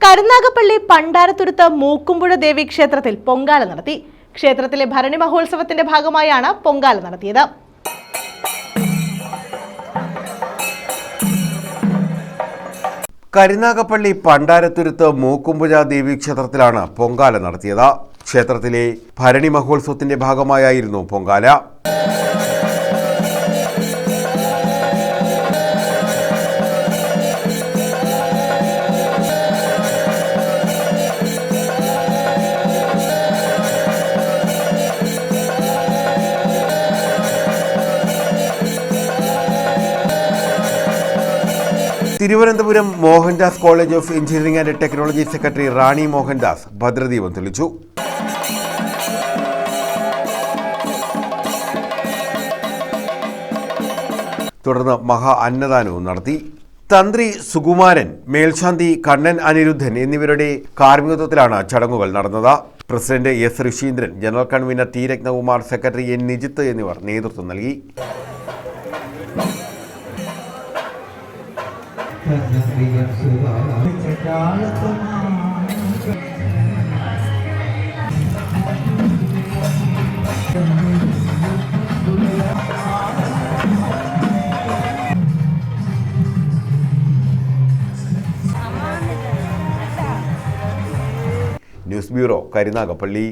കരുനാഗപ്പള്ളി പണ്ടാരത്തുരുത്ത് മൂക്കുമ്പുഴ ദേവി ക്ഷേത്രത്തിൽ പൊങ്കാല നടത്തി. ക്ഷേത്രത്തിലെ ഭരണി മഹോത്സവത്തിന്റെ ഭാഗമായാണ് പൊങ്കാല നടത്തിയത്. കരുനാഗപ്പള്ളി പണ്ടാരത്തുരുത്ത് മൂക്കുമ്പുഴ ദേവി ക്ഷേത്രത്തിലാണ് പൊങ്കാല നടത്തിയത്. ക്ഷേത്രത്തിലെ ഭരണി മഹോത്സവത്തിന്റെ ഭാഗമായായിരുന്നു Pongala. Thiruvananthapuram Mohandas college of engineering and technology secretary Rani Mohandas ഭദ്രദീപം തെളിച്ചു. തുടർന്ന് മഹാ അന്നദാനവും നടത്തി. തന്ത്രി സുകുമാരൻ, മേൽശാന്തി കണ്ണൻ അനിരുദ്ധൻ എന്നിവരുടെ കാർമ്മികത്വത്തിലാണ് ചടങ്ങുകൾ നടന്നത്. President S Rishindran, general convener T Ratnakumar, secretary N Nijith എന്നിവർ നേതൃത്വം നൽകി. News bureau, Karunagappally.